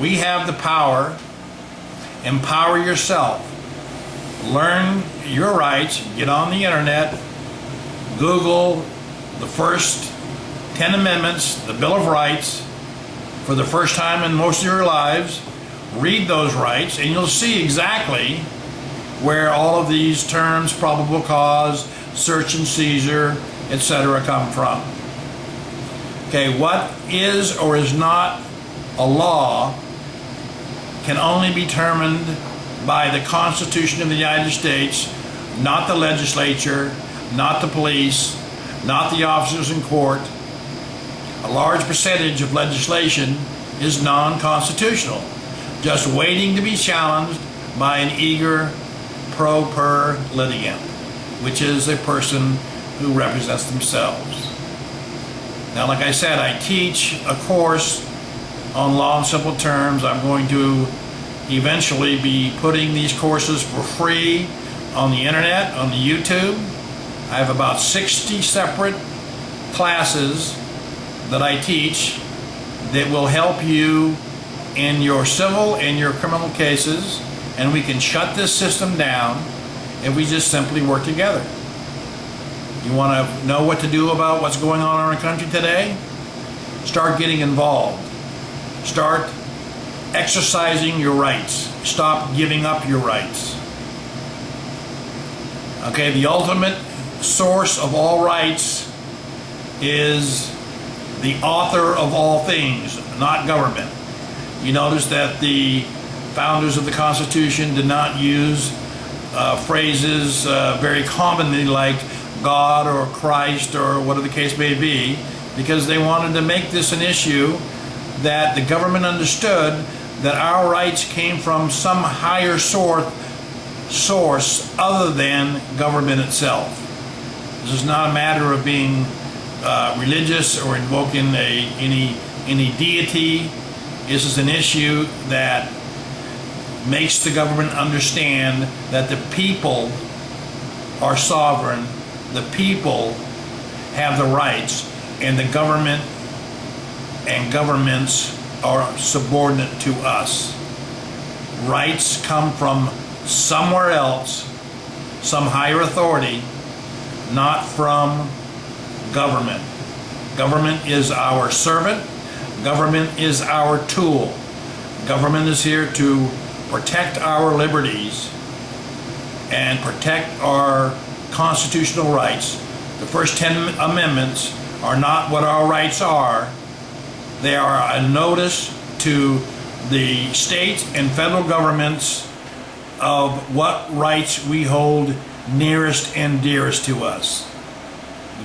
We have the power. Empower yourself. Learn your rights. Get on the internet. Google the first 10 amendments, the Bill of Rights, for the first time in most of your lives. Read those rights and you'll see exactly where all of these terms, probable cause, search and seizure, etc. come from. Okay, what is or is not a law can only be determined by the Constitution of the United States, not the legislature, not the police, not the officers in court. A large percentage of legislation is non-constitutional, just waiting to be challenged by an eager pro per litigant, which is a person who represents themselves. Now, like I said, I teach a course on law in simple terms. I'm going to eventually be putting these courses for free on the internet, on the YouTube. I have about 60 separate classes that I teach that will help you in your civil and your criminal cases, and we can shut this system down if we just simply work together. You want to know what to do about what's going on in our country today? Start getting involved. Start exercising your rights. Stop giving up your rights. Okay, the ultimate source of all rights is the author of all things, not government. You notice that the founders of the Constitution did not use phrases very commonly like God or Christ or whatever the case may be, because they wanted to make this an issue that the government understood that our rights came from some higher source other than government itself. This is not a matter of being religious or invoking any deity. This is an issue that makes the government understand that the people are sovereign, the people have the rights, and the government and governments are subordinate to us. Rights come from somewhere else, some higher authority, not from government. Government is our servant. Government is our tool. Government is here to protect our liberties and protect our constitutional rights. The first 10 amendments are not what our rights are. They are a notice to the state and federal governments of what rights we hold nearest and dearest to us.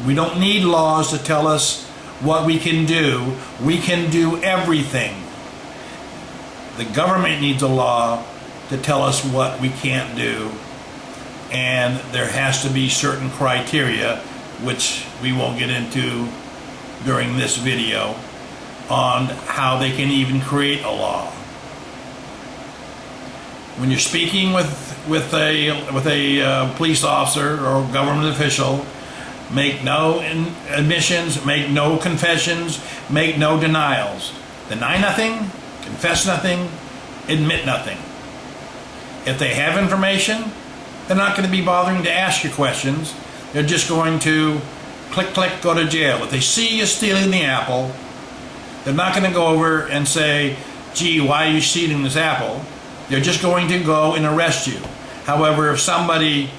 We don't need laws to tell us what we can do. We can do everything. The government needs a law to tell us what we can't do, and there has to be certain criteria, which we won't get into during this video, on how they can even create a law. When you're speaking with a police officer or government official, make no admissions, make no confessions, make no denials. Deny nothing, confess nothing, admit nothing. If they have information, they're not going to be bothering to ask you questions. They're just going to click, click, go to jail. If they see you stealing the apple, they're not going to go over and say, gee, why are you stealing this apple? They're just going to go and arrest you. However, if somebody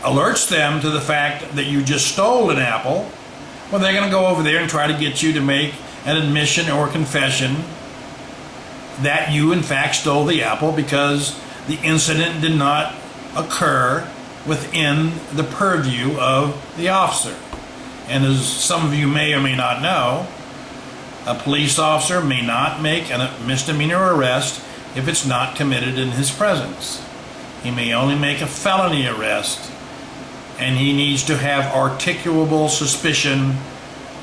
alerts them to the fact that you just stole an apple, well, they're going to go over there and try to get you to make an admission or confession that you in fact stole the apple, because the incident did not occur within the purview of the officer. And as some of you may or may not know, a police officer may not make a misdemeanor arrest if it's not committed in his presence. He may only make a felony arrest, and he needs to have articulable suspicion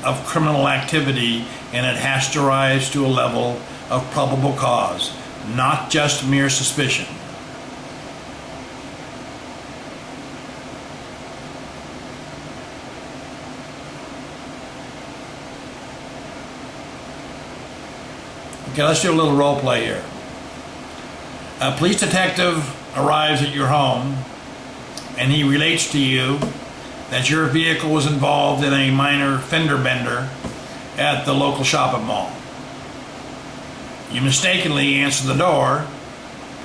of criminal activity, and it has to rise to a level of probable cause, not just mere suspicion. Okay, let's do a little role play here. A police detective arrives at your home and he relates to you that your vehicle was involved in a minor fender bender at the local shopping mall. You mistakenly answer the door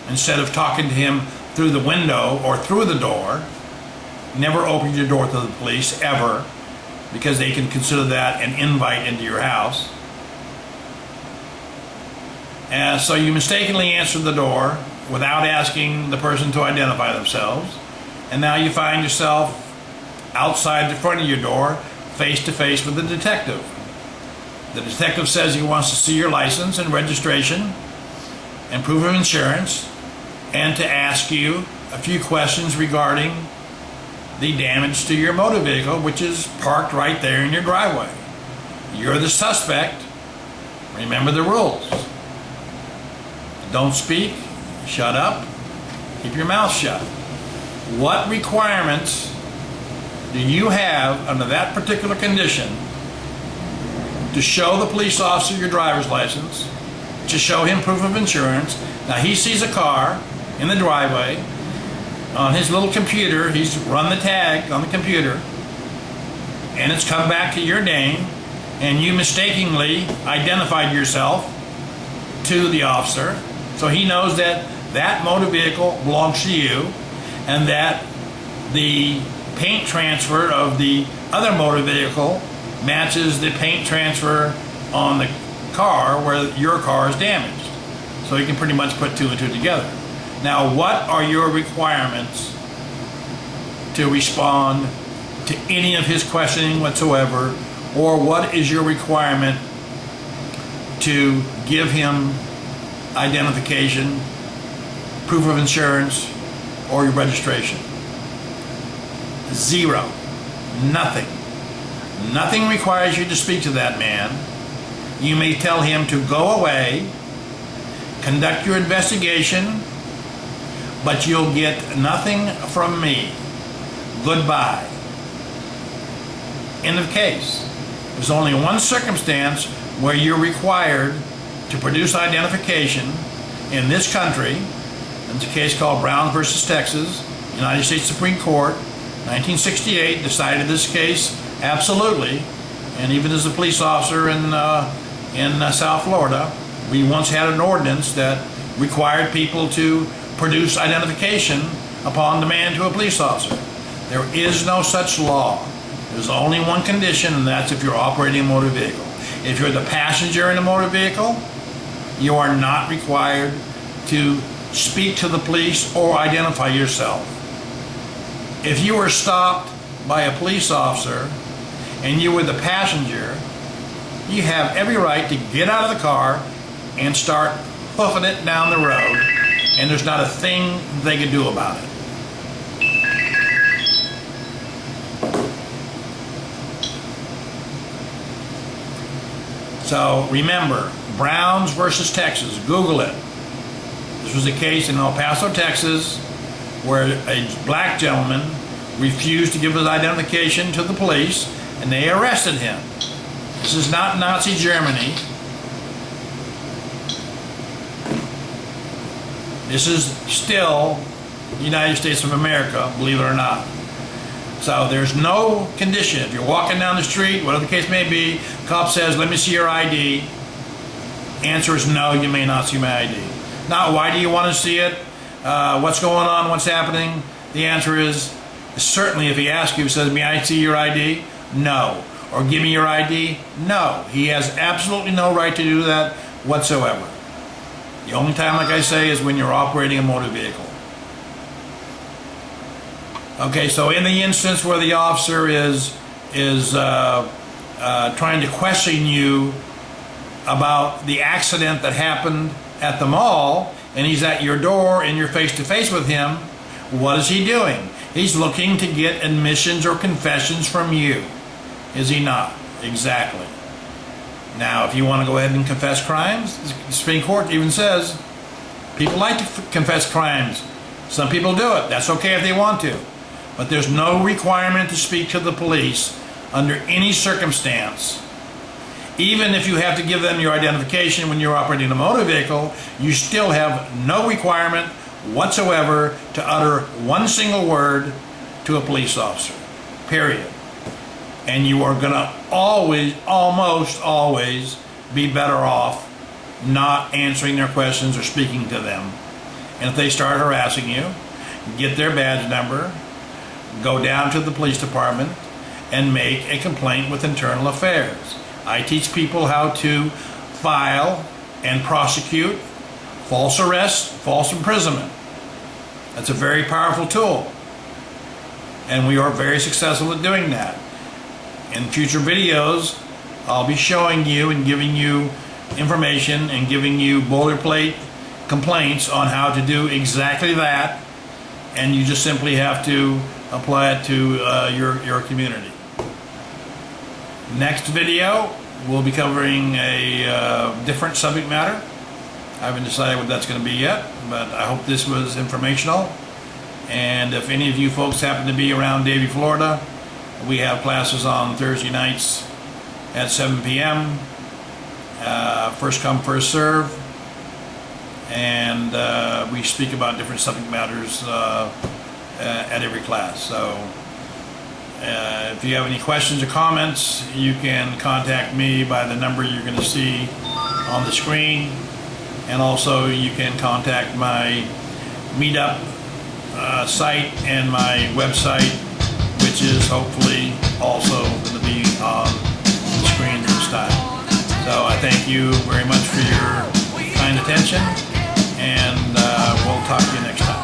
instead of talking to him through the window or through the door. Never open your door to the police, ever, because they can consider that an invite into your house. And so you mistakenly answer the door without asking the person to identify themselves, and now you find yourself outside the front of your door, face to face with the detective. The detective says he wants to see your license and registration and proof of insurance, and to ask you a few questions regarding the damage to your motor vehicle, which is parked right there in your driveway. You're the suspect. Remember the rules. Don't speak, shut up, keep your mouth shut. What requirements do you have under that particular condition to show the police officer your driver's license, to show him proof of insurance? Now he sees a car in the driveway. On his little computer, he's run the tag on the computer, and it's come back to your name, and you mistakenly identified yourself to the officer, so he knows that that motor vehicle belongs to you, and that the paint transfer of the other motor vehicle matches the paint transfer on the car where your car is damaged. So you can pretty much put two and two together. Now, what are your requirements to respond to any of his questioning whatsoever, or what is your requirement to give him identification, proof of insurance, or your registration? Zero. Nothing. Nothing requires you to speak to that man. You may tell him to go away, conduct your investigation, but you'll get nothing from me. Goodbye. End of case. There's only one circumstance where you're required to produce identification in this country. It's a case called Brown versus Texas. United States Supreme Court, 1968, decided this case absolutely. And even as a police officer in South Florida, we once had an ordinance that required people to produce identification upon demand to a police officer. There is no such law. There's only one condition, and that's if you're operating a motor vehicle. If you're the passenger in a motor vehicle, you are not required to speak to the police or identify yourself. If you were stopped by a police officer and you were the passenger, you have every right to get out of the car and start hoofing it down the road, and there's not a thing they can do about it. So remember, Browns versus Texas. Google it. This was a case in El Paso, Texas, where a black gentleman refused to give his identification to the police, and they arrested him. This is not Nazi Germany. This is still the United States of America, believe it or not. So there's no condition. If you're walking down the street, whatever the case may be, cop says, "Let me see your ID." Answer is no, you may not see my ID. Now, why do you want to see it? What's going on? What's happening? The answer is, certainly if he asks you, says, "May I see your ID?" No. Or "Give me your ID?" No. He has absolutely no right to do that whatsoever. The only time, like I say, is when you're operating a motor vehicle. Okay, so in the instance where the officer is trying to question you about the accident that happened at the mall, and he's at your door and you're face to face with him, what is he doing? He's looking to get admissions or confessions from you. Is he not? Exactly. Now, if you want to go ahead and confess crimes, the Supreme Court even says people like to confess crimes. Some people do it. That's okay if they want to. But there's no requirement to speak to the police under any circumstance Even if you have to give them your identification when you're operating a motor vehicle, you still have no requirement whatsoever to utter one single word to a police officer, period. And you are going to always, almost always, be better off not answering their questions or speaking to them. And if they start harassing you, get their badge number, go down to the police department, and make a complaint with Internal Affairs. I teach people how to file and prosecute false arrest, false imprisonment. That's a very powerful tool. And we are very successful at doing that. In future videos, I'll be showing you and giving you information and giving you boilerplate complaints on how to do exactly that, and you just simply have to apply it to your community. Next video, we'll be covering a different subject matter. I haven't decided what that's going to be yet, but I hope this was informational. And if any of you folks happen to be around Davie, Florida, we have classes on Thursday nights at 7 p.m. First come, first serve. And we speak about different subject matters at every class. So if you have any questions or comments, you can contact me by the number you're going to see on the screen. And also you can contact my Meetup site and my website, which is hopefully also going to be on the screen this time. So I thank you very much for your kind attention, and we'll talk to you next time.